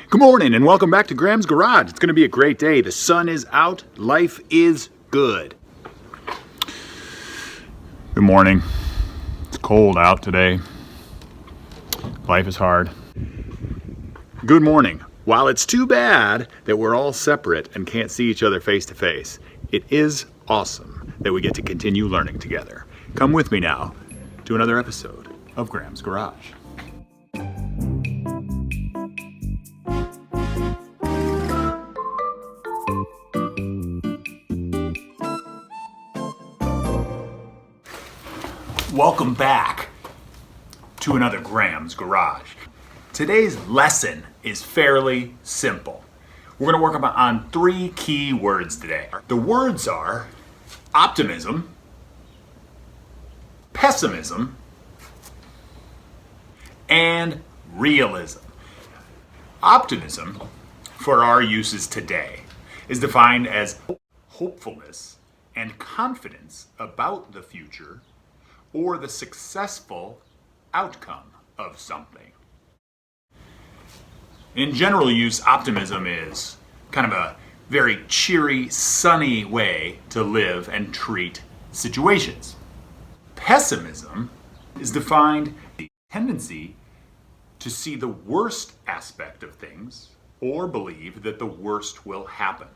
Good morning and welcome back to Graham's Garage. It's going to be a great day. The sun is out. Life is good. Good morning. It's cold out today. Life is hard. Good morning. While it's too bad that we're all separate and can't see each other face to face, it is awesome that we get to continue learning together. Come with me now to another episode of Graham's Garage. Welcome back to another Graham's Garage. Today's lesson is fairly simple. We're going to work on three key words today. The words are optimism, pessimism, and realism. Optimism, for our uses today, is defined as hopefulness and confidence about the future or the successful outcome of something. In general use, optimism is kind of a very cheery, sunny way to live and treat situations. Pessimism is defined as the tendency to see the worst aspect of things or believe that the worst will happen.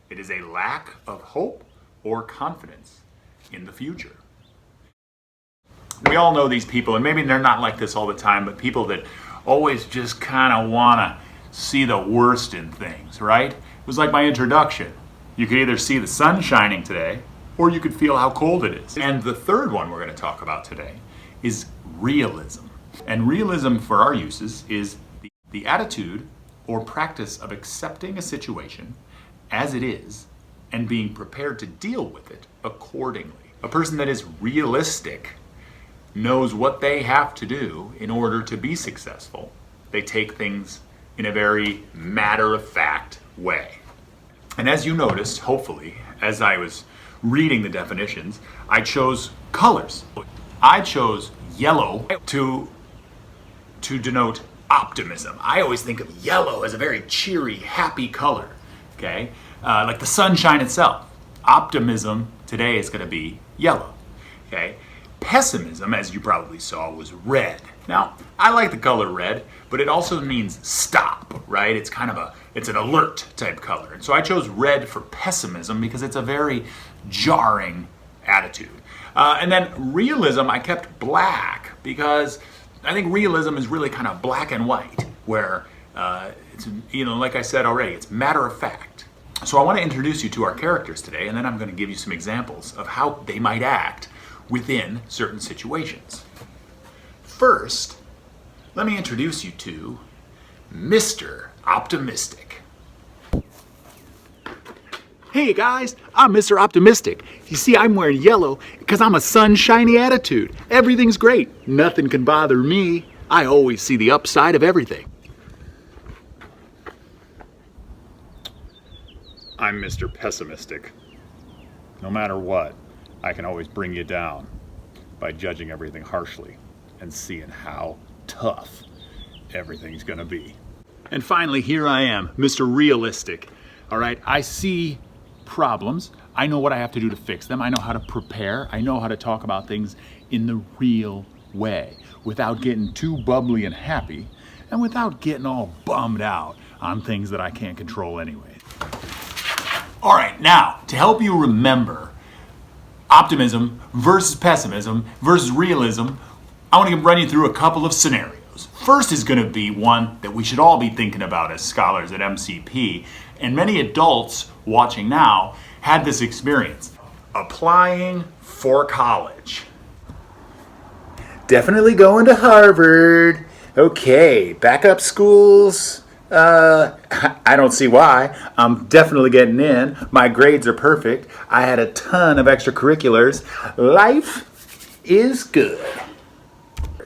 It is a lack of hope or confidence in the future. We all know these people, and maybe they're not like this all the time, but people that always just kind of want to see the worst in things, right? It was like my introduction. You could either see the sun shining today, or you could feel how cold it is. And the third one we're going to talk about today is realism. And realism for our uses is the attitude or practice of accepting a situation as it is and being prepared to deal with it accordingly. A person that is realistic knows what they have to do in order to be successful. They take things in a very matter-of-fact way. And as you noticed, hopefully, as I was reading the definitions, I chose colors. I chose yellow to denote optimism. I always think of yellow as a very cheery, happy color, okay? Like the sunshine itself. Optimism today is going to be yellow, okay? Pessimism, as you probably saw, was red. Now, I like the color red, but it also means stop, right? It's kind of it's an alert type color. And so I chose red for pessimism because it's a very jarring attitude. And then realism, I kept black because I think realism is really kind of black and white, where, it's, like I said already, it's matter of fact. So I want to introduce you to our characters today, and then I'm going to give you some examples of how they might act within certain situations. First, let me introduce you to Mr. Optimistic. Hey guys, I'm Mr. Optimistic. You see, I'm wearing yellow because I'm a sunshiny attitude. Everything's great. Nothing can bother me. I always see the upside of everything. I'm Mr. Pessimistic. No matter what, I can always bring you down by judging everything harshly and seeing how tough everything's gonna be. And finally, here I am, Mr. Realistic. All right, I see problems. I know what I have to do to fix them. I know how to prepare. I know how to talk about things in the real way without getting too bubbly and happy and without getting all bummed out on things that I can't control anyway. All right, now, to help you remember optimism versus pessimism versus realism, I want to run you through a couple of scenarios. First is going to be one that we should all be thinking about as scholars at MCP, and many adults watching now had this experience. Applying for college. Definitely going to Harvard. Okay, backup schools. I don't see why. I'm definitely getting in. My grades are perfect. I had a ton of extracurriculars. Life is good. I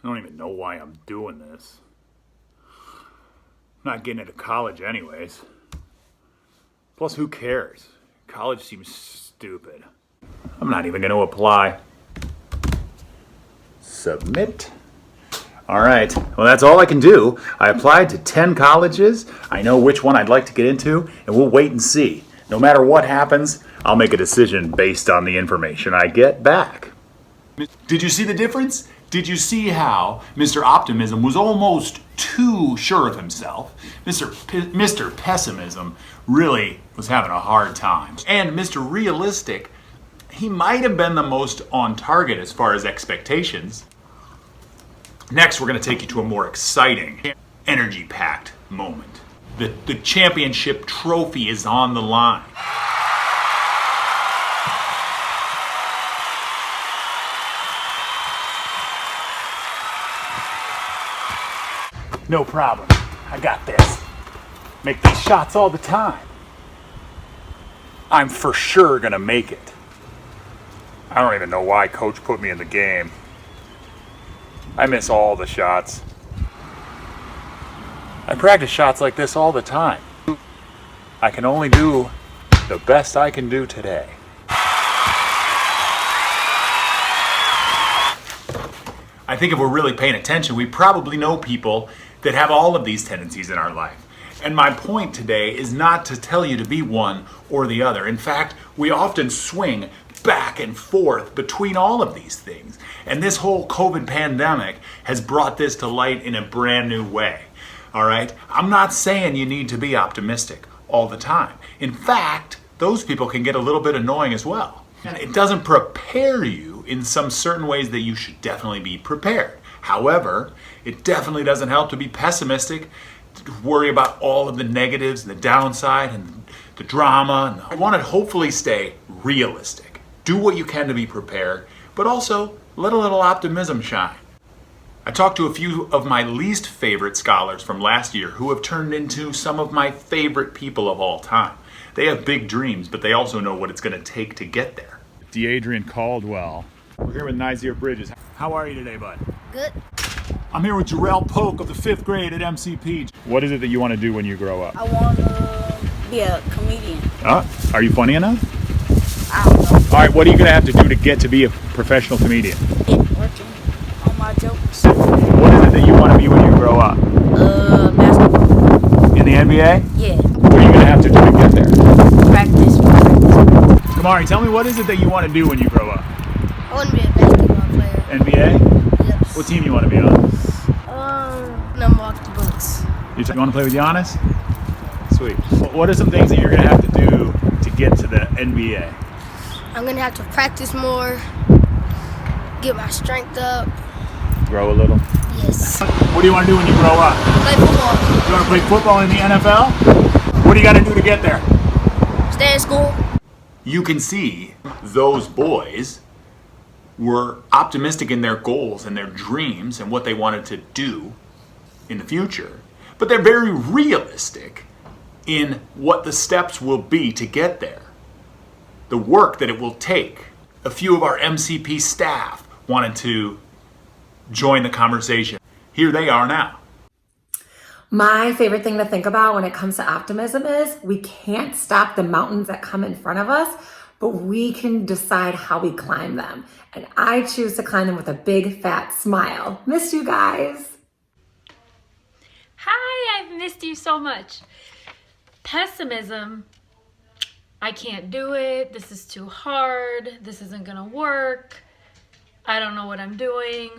don't even know why I'm doing this. I'm not getting into college anyways. Plus, who cares? College seems stupid. I'm not even going to apply. Submit. All right. Well, that's all I can do. I applied to 10 colleges. I know which one I'd like to get into, and we'll wait and see. No matter what happens, I'll make a decision based on the information I get back. Did you see the difference? Did you see how Mr. Optimism was almost too sure of himself? Mr. Pessimism really was having a hard time. And Mr. Realistic, he might have been the most on target as far as expectations. Next, we're going to take you to a more exciting, energy-packed moment. The championship trophy is on the line. No problem. I got this. Make these shots all the time. I'm for sure going to make it. I don't even know why Coach put me in the game. I miss all the shots. I practice shots like this all the time. I can only do the best I can do today. I think if we're really paying attention, we probably know people that have all of these tendencies in our life. And my point today is not to tell you to be one or the other. In fact, we often swing back and forth between all of these things. And this whole COVID pandemic has brought this to light in a brand new way. All right? I'm not saying you need to be optimistic all the time. In fact, those people can get a little bit annoying as well. And it doesn't prepare you in some certain ways that you should definitely be prepared. However, it definitely doesn't help to be pessimistic, to worry about all of the negatives, the downside, and the drama. I want to hopefully stay realistic. Do what you can to be prepared, but also let a little optimism shine. I talked to a few of my least favorite scholars from last year who have turned into some of my favorite people of all time. They have big dreams, but they also know what it's going to take to get there. Adrian Caldwell. We're here with Nizier Bridges. How are you today, bud? Good. I'm here with Jarrell Polk of the 5th grade at MCP. What is it that you want to do when you grow up? I want to be a comedian. Are you funny enough? I don't know. All right, what are you going to have to do to get to be a professional comedian? Working on my jokes. What is it that you want to be when you grow up? Basketball. In the NBA? Yeah. What are you going to have to do to get there? Practice. Kamari, tell me, what is it that you want to do when you grow up? I want to be a basketball player. NBA? Yes. What team you want to be on? Milwaukee Bucks. You want to play with Giannis? Sweet. What are some things that you're going to have to do to get to the NBA? I'm going to have to practice more, get my strength up. Grow a little? Yes. What do you want to do when you grow up? Play football. You want to play football in the NFL? What do you got to do to get there? Stay in school. You can see those boys were optimistic in their goals and their dreams and what they wanted to do in the future, but they're very realistic in what the steps will be to get there, the work that it will take. A few of our MCP staff wanted to join the conversation. Here they are now. My favorite thing to think about when it comes to optimism is we can't stop the mountains that come in front of us, but we can decide how we climb them. And I choose to climb them with a big fat smile. Miss you guys. Hi, I've missed you so much. Pessimism, I can't do it. This is too hard. This isn't gonna work. I don't know what I'm doing.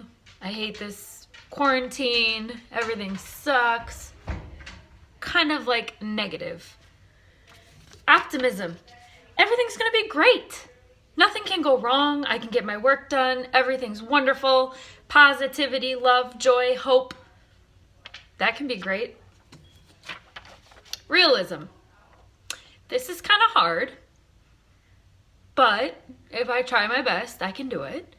I hate this quarantine. Everything sucks. Kind of like negative. Optimism. Everything's gonna be great. Nothing can go wrong. I can get my work done. Everything's wonderful. Positivity, love, joy, hope. That can be great. Realism. This is kind of hard, but if I try my best, I can do it.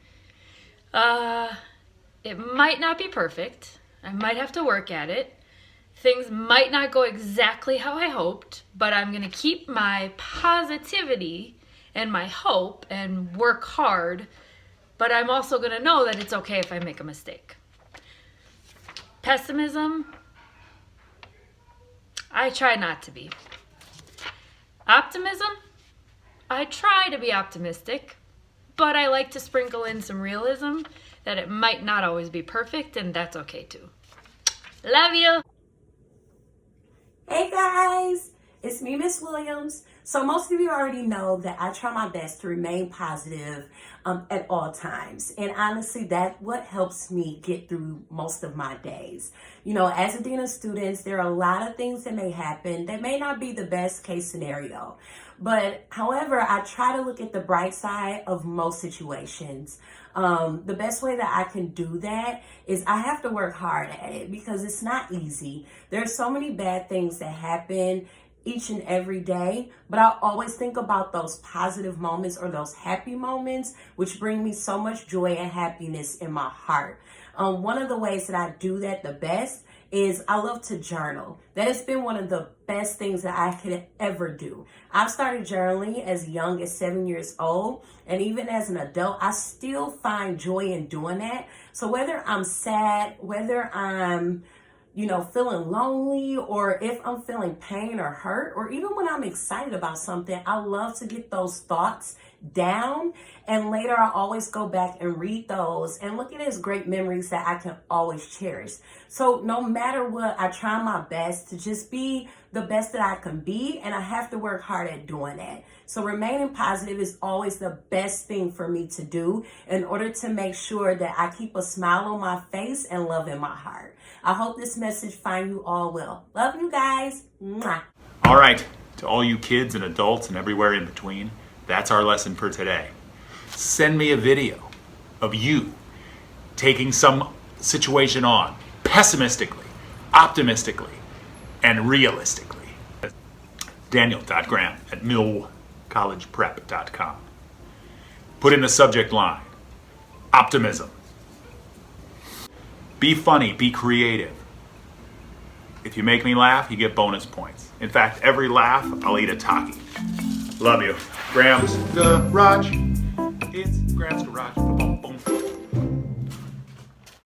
It might not be perfect. I might have to work at it. Things might not go exactly how I hoped, but I'm going to keep my positivity and my hope and work hard, but I'm also going to know that it's okay if I make a mistake. Pessimism, I try not to be. Optimism, I try to be optimistic, but I like to sprinkle in some realism that it might not always be perfect, and that's okay too. Love you. Hey guys, it's me, Miss Williams. So most of you already know that I try my best to remain positive at all times. And honestly, that's what helps me get through most of my days. You know, as a dean of students, there are a lot of things that may happen that may not be the best case scenario. But however, I try to look at the bright side of most situations. The best way that I can do that is I have to work hard at it because it's not easy. There are so many bad things that happen each and every day, but I always think about those positive moments or those happy moments, which bring me so much joy and happiness in my heart. One of the ways that I do that the best is I love to journal. That has been one of the best things that I could ever do. I've started journaling as young as 7 years old, and even as an adult, I still find joy in doing that. So whether I'm sad, whether I'm feeling lonely, or if I'm feeling pain or hurt, or even when I'm excited about something, I love to get those thoughts down. And later I always go back and read those and look at it as great memories that I can always cherish. So no matter what, I try my best to just be the best that I can be, and I have to work hard at doing that. So remaining positive is always the best thing for me to do in order to make sure that I keep a smile on my face and love in my heart. I hope this message finds you all well. Love you guys. Mwah. All right, to all you kids and adults and everywhere in between, that's our lesson for today. Send me a video of you taking some situation on pessimistically, optimistically, and realistically. Daniel.graham@millcollegeprep.com. Put in the subject line, optimism. Be funny, be creative. If you make me laugh, you get bonus points. In fact, every laugh, I'll eat a Taki. Love you. Graham's Garage. It's Graham's Garage.